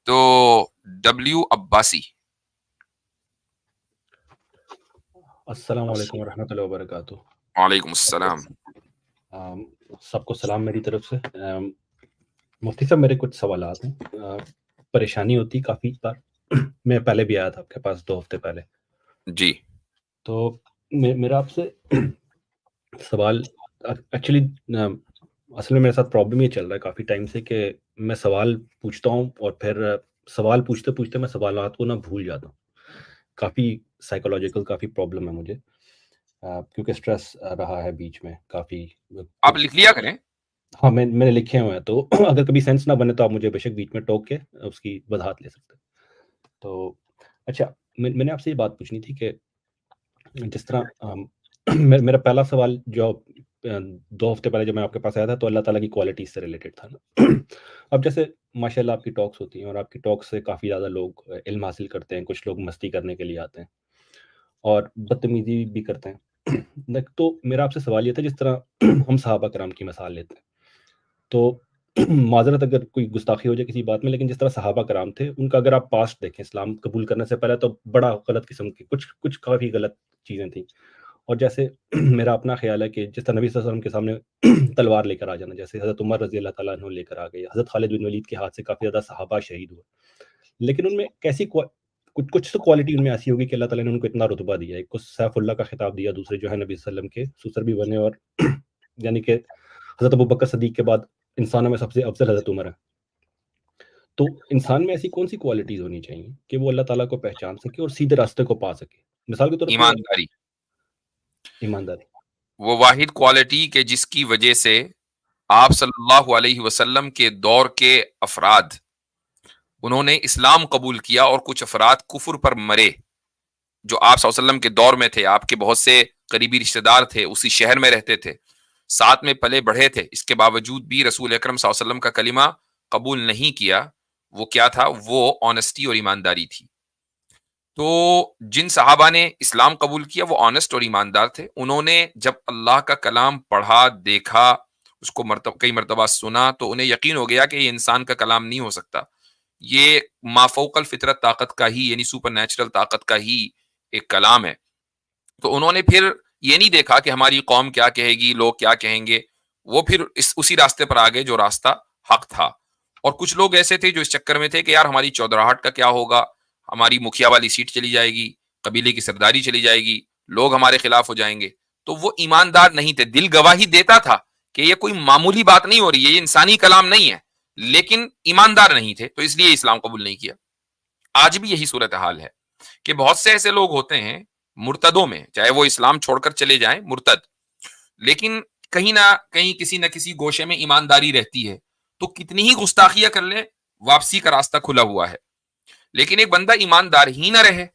تو W عباسی. السلام علیکم ورحمۃ اللہ وبرکاتہ. وعلیکم السلام. سب کو سلام میری طرف سے. مفتی صاحب میرے کچھ سوالات ہیں. پریشانی ہوتی کافی بار. میں پہلے بھی آیا تھا آپ کے پاس 2 ہفتے پہلے. جی. تو میرا آپ سے سوال ایکچولی اصل میں میرے ساتھ پرابلم یہ چل رہا ہے کافی ٹائم سے کہ میں سوال پوچھتا ہوں اور پھر سوال پوچھتے پوچھتے میں سوالات کو نہ بھول جاتا ہوں. کافی سائیکولوجیکل کافی پرابلم ہے مجھے کیونکہ اسٹریس رہا ہے بیچ میں کافی. آپ لکھ لیا کریں. ہاں میں نے لکھے ہوئے ہیں تو اگر کبھی سینس نہ بنے تو آپ مجھے بے شک بیچ میں ٹوک کے اس کی وضاحت لے سکتے ہیں. تو اچھا میں نے آپ سے یہ بات پوچھنی تھی کہ جس طرح میرا پہلا سوال جو 2 ہفتے پہلے جب میں آپ کے پاس آیا تھا تو اللہ تعالیٰ کی کوالٹی سے ریلیٹڈ تھا نا. اب جیسے ماشاء اللہ آپ کی ٹاکس ہوتی ہیں اور آپ کی ٹاکس سے کافی زیادہ لوگ علم حاصل کرتے ہیں. کچھ لوگ مستی کرنے کے لیے آتے ہیں اور بدتمیزی بھی کرتے ہیں. تو میرا آپ سے سوال یہ تھا جس طرح ہم صحابہ کرام کی مثال لیتے ہیں تو معذرت اگر کوئی گستاخی ہو جائے کسی بات میں لیکن جس طرح صحابہ کرام تھے ان کا اگر آپ پاسٹ دیکھیں اسلام قبول کرنے سے پہلے تو بڑا غلط قسم کی کچھ کافی غلط چیزیں تھیں. اور جیسے میرا اپنا خیال ہے کہ جس طرح نبی صلی اللہ علیہ وسلم کے سامنے تلوار لے کر آ جانا, جیسے حضرت عمر رضی اللہ تعالیٰ عنہ لے کر آ گئے, حضرت خالد بن ولید کے ہاتھ سے کافی زیادہ صحابہ شہید ہوئے, لیکن ان میں کیسی کچھ تو کوالٹی ان میں ایسی ہوگی کہ اللہ تعالیٰ نے ان کو اتنا رتبہ دیا. ایک کو سیف اللہ کا خطاب دیا, دوسرے جو ہے نبی صلی اللہ علیہ وسلم کے سسر بھی بنے, اور یعنی کہ حضرت ابوبکر صدیق کے بعد انسانوں میں سب سے افضل حضرت عمر ہے. تو انسان میں ایسی کون سی کوالٹیز ہونی چاہیے کہ وہ اللہ تعالیٰ کو پہچان سکے اور سیدھے راستے کو پا سکے؟ مثال کے طور پہ ایمانداری. ایمانداری وہ واحد کوالٹی کہ جس کی وجہ سے آپ صلی اللہ علیہ وسلم کے دور کے افراد انہوں نے اسلام قبول کیا اور کچھ افراد کفر پر مرے جو آپ صلی اللہ علیہ وسلم کے دور میں تھے. آپ کے بہت سے قریبی رشتہ دار تھے, اسی شہر میں رہتے تھے, ساتھ میں پلے بڑھے تھے, اس کے باوجود بھی رسول اکرم صلی اللہ علیہ وسلم کا کلمہ قبول نہیں کیا. وہ کیا تھا؟ وہ آنیسٹی اور ایمانداری تھی. تو جن صحابہ نے اسلام قبول کیا وہ آنیسٹ اور ایماندار تھے. انہوں نے جب اللہ کا کلام پڑھا, دیکھا, اس کو کئی مرتبہ سنا تو انہیں یقین ہو گیا کہ یہ انسان کا کلام نہیں ہو سکتا, یہ مافوق الفطرت طاقت کا ہی یعنی سپر نیچرل طاقت کا ہی ایک کلام ہے. تو انہوں نے پھر یہ نہیں دیکھا کہ ہماری قوم کیا کہے گی, لوگ کیا کہیں گے, وہ پھر اسی راستے پر آگے جو راستہ حق تھا. اور کچھ لوگ ایسے تھے جو اس چکر میں تھے کہ یار ہماری چودراہٹ کا کیا ہوگا, ہماری مکھیا والی سیٹ چلی جائے گی, قبیلے کی سرداری چلی جائے گی, لوگ ہمارے خلاف ہو جائیں گے. تو وہ ایماندار نہیں تھے. دل گواہی دیتا تھا کہ یہ کوئی معمولی بات نہیں ہو رہی ہے, یہ انسانی کلام نہیں ہے, لیکن ایماندار نہیں تھے, تو اس لیے اسلام قبول نہیں کیا. آج بھی یہی صورتحال ہے کہ بہت سے ایسے لوگ ہوتے ہیں مرتدوں میں, چاہے وہ اسلام چھوڑ کر چلے جائیں مرتد, لیکن کہیں نہ کہیں کسی نہ کسی گوشے میں ایمانداری رہتی ہے. تو کتنی ہی گستاخیاں کر لیں, واپسی کا راستہ کھلا ہوا ہے. لیکن ایک بندہ ایماندار ہی نہ رہے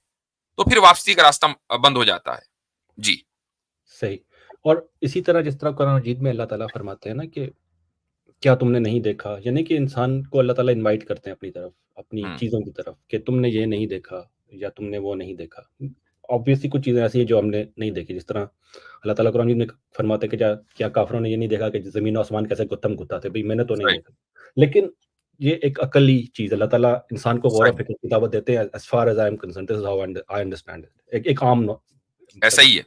تو پھر واپسی کا راستہ بند ہو جاتا ہے. جی صحیح. اور اسی طرح جس طرح قرآن مجید میں اللہ تعالیٰ فرماتے ہیں نا کہ کیا تم نے نہیں دیکھا, یعنی کہ انسان کو اللہ تعالیٰ انوائٹ کرتے ہیں اپنی طرف, اپنی چیزوں کی طرف, کہ تم نے یہ نہیں دیکھا یا تم نے وہ نہیں دیکھا. آبویسلی کچھ چیزیں ایسی ہیں جو ہم نے نہیں دیکھی, جس طرح اللہ تعالیٰ قرآن مجید میں فرماتے ہیں کہ کیا کافروں نے یہ نہیں دیکھا کہ زمین و آسمان کیسے گتھم گتھا تھے. بھائی میں نے تو نہیں دیکھا, لیکن یہ ایک عقلی چیز اللہ تعالیٰ انسان کو غور و فکر کی دعوت دیتے ہیں. as far as I am concerned, this is how I understand it. ایک عام ایسا ہی ہے.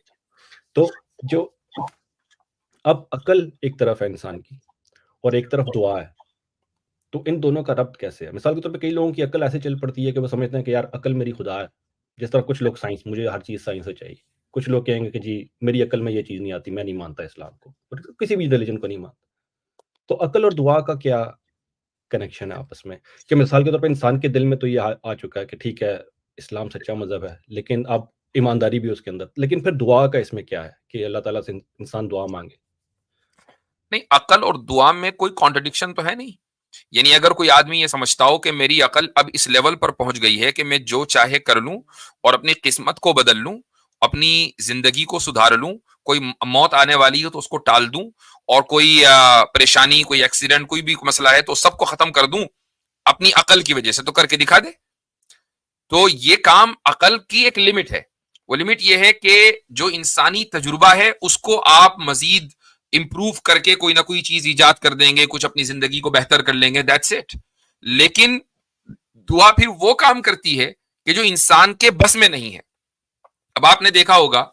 تو جو اب عقل ایک طرف ہے انسان کی اور ایک طرف دعا ہے, تو ان دونوں کا ربط کیسے ہے؟ مثال کے طور پہ کئی لوگوں کی عقل ایسے چل پڑتی ہے کہ وہ سمجھتے ہیں کہ یار عقل میری خدا ہے, جس طرح کچھ لوگ سائنس, مجھے ہر چیز سائنس سے چاہیے. کچھ لوگ کہیں گے کہ جی میری عقل میں یہ چیز نہیں آتی, میں نہیں مانتا اسلام کو, کسی بھی ریلیجن کو نہیں مانتا. تو عقل اور دعا کا کیا کنیکشن ہے آپس میں؟ کہ مثال کے طور پہ انسان کے دل میں تو یہ آ چکا ہے کہ ٹھیک ہے اسلام سچا مذہب ہے, لیکن اب ایمانداری بھی اس کے اندر, لیکن پھر دعا کا اس میں کیا ہے کہ اللہ تعالیٰ سے انسان دعا مانگے؟ نہیں, عقل اور دعا میں کوئی کانٹرڈکشن تو ہے نہیں. یعنی اگر کوئی آدمی یہ سمجھتا ہو کہ میری عقل اب اس لیول پر پہنچ گئی ہے کہ میں جو چاہے کر لوں اور اپنی قسمت کو بدل لوں, اپنی زندگی کو سدھار لوں, کوئی موت آنے والی ہے تو اس کو ٹال دوں, اور کوئی پریشانی, کوئی ایکسیڈنٹ, کوئی بھی مسئلہ ہے تو سب کو ختم کر دوں اپنی عقل کی وجہ سے, تو کر کے دکھا دے. تو یہ کام عقل کی ایک لمٹ ہے. وہ لمٹ یہ ہے کہ جو انسانی تجربہ ہے اس کو آپ مزید امپروو کر کے کوئی نہ کوئی چیز ایجاد کر دیں گے, کچھ اپنی زندگی کو بہتر کر لیں گے, دیٹس اٹ. لیکن دعا پھر وہ کام کرتی ہے کہ جو انسان کے بس میں نہیں ہے. اب آپ نے دیکھا ہوگا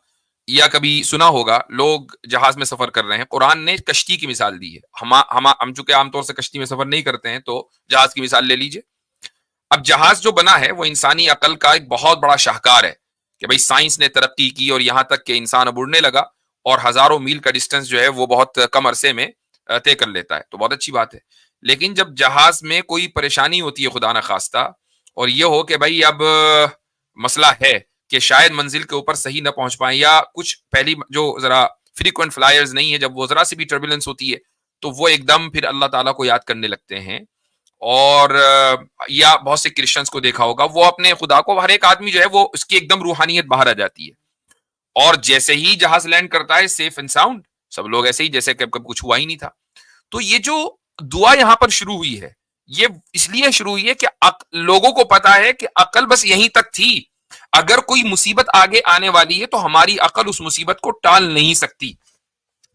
یا کبھی سنا ہوگا, لوگ جہاز میں سفر کر رہے ہیں, قرآن نے کشتی کی مثال دی ہے. ہم چونکہ عام طور سے کشتی میں سفر نہیں کرتے ہیں تو جہاز کی مثال لے لیجئے. اب جہاز جو بنا ہے وہ انسانی عقل کا ایک بہت بڑا شاہکار ہے کہ بھئی سائنس نے ترقی کی اور یہاں تک کہ انسان اب اڑنے لگا اور ہزاروں میل کا ڈسٹینس جو ہے وہ بہت کم عرصے میں طے کر لیتا ہے, تو بہت اچھی بات ہے. لیکن جب جہاز میں کوئی پریشانی ہوتی ہے خدا نخواستہ, اور یہ ہو کہ بھائی اب مسئلہ ہے کہ شاید منزل کے اوپر صحیح نہ پہنچ پائیں, یا کچھ پہلی جو ذرا فریکوینٹ فلائرز نہیں ہے, جب وہ ذرا سی بھی ٹربولنس ہوتی ہے تو وہ ایک دم پھر اللہ تعالیٰ کو یاد کرنے لگتے ہیں. اور یا بہت سے کرسچنس کو دیکھا ہوگا, وہ اپنے خدا کو, ہر ایک آدمی جو ہے وہ اس کی ایک دم روحانیت باہر آ جاتی ہے, اور جیسے ہی جہاز لینڈ کرتا ہے سیف اینڈ ساؤنڈ, سب لوگ ایسے ہی جیسے کہ کب کچھ ہوا ہی نہیں تھا. تو یہ جو دعا یہاں پر شروع ہوئی ہے, یہ اس لیے شروع ہوئی ہے کہ لوگوں کو پتا ہے کہ عقل بس یہیں تک تھی. اگر کوئی مصیبت آگے آنے والی ہے تو ہماری عقل اس مصیبت کو ٹال نہیں سکتی.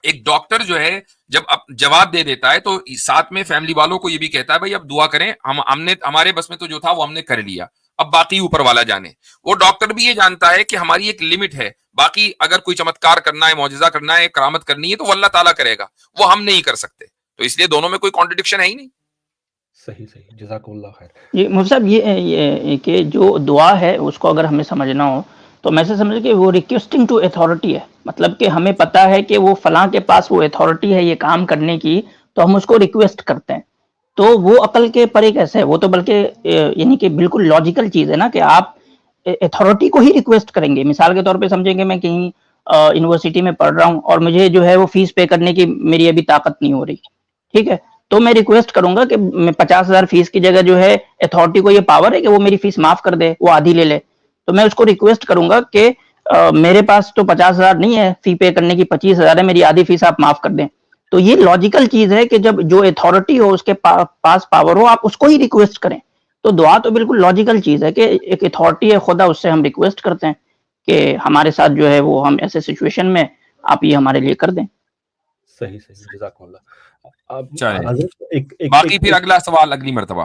ایک ڈاکٹر جو ہے جب جواب دے دیتا ہے تو ساتھ میں فیملی والوں کو یہ بھی کہتا ہے بھائی اب دعا کریں, ہم نے ہمارے بس میں تو جو تھا وہ ہم نے کر لیا, اب باقی اوپر والا جانے. وہ ڈاکٹر بھی یہ جانتا ہے کہ ہماری ایک لمٹ ہے, باقی اگر کوئی چمتکار کرنا ہے, معجزہ کرنا ہے, کرامت کرنی ہے تو وہ اللہ تعالیٰ کرے گا, وہ ہم نہیں کر سکتے. تو اس لیے دونوں میں کوئی کانٹرڈکشن ہے ہی نہیں. صحیح صحیح, جزاک اللہ خیر. جی مفتی صاحب, یہ کہ جو دعا ہے اس کو اگر ہمیں سمجھنا ہو تو میں سے سمجھ کہ وہ ریکویسٹنگ ٹو اتھارٹی ہے. مطلب کہ ہمیں پتا ہے کہ وہ فلاں کے پاس وہ اتھارٹی ہے یہ کام کرنے کی, تو ہم اس کو ریکویسٹ کرتے ہیں. تو وہ عقل کے پرے کیسے ہے؟ وہ تو بلکہ یعنی کہ بالکل لاجیکل چیز ہے نا کہ آپ اتھارٹی کو ہی ریکویسٹ کریں گے. مثال کے طور پہ سمجھیں کہ میں کہیں یونیورسٹی میں پڑھ رہا ہوں اور مجھے جو ہے وہ فیس پے کرنے کی میری ابھی طاقت نہیں ہو رہی, ٹھیک ہے, تو میں ریکویسٹ کروں گا کہ میں 50,000 فیس کی جگہ جو ہے اتھارٹی کو یہ پاور ہے کہ وہ میری فیس معاف کر دے, وہ آدھی لے لے. تو میں اس کو ریکویسٹ کروں گا کہ میرے پاس تو 50,000 نہیں ہے فی پے کرنے کی, 25,000 ہے, میری آدھی فیس آپ معاف کر دیں. تو یہ لاجیکل چیز ہے کہ جب جو اتھارٹی ہو اس کے پاس پاور ہو, آپ اس کو ہی ریکویسٹ کریں. تو دعا تو بالکل لاجیکل چیز ہے کہ ایک اتھارٹی ہے خدا, اس سے ہم ریکویسٹ کرتے ہیں کہ ہمارے ساتھ جو ہے وہ ہم ایسے سچویشن میں آپ یہ ہمارے لیے کر دیں. صحیح صحیح, جزاک اللہ. باقی پھر اگلا سوال اگلی مرتبہ.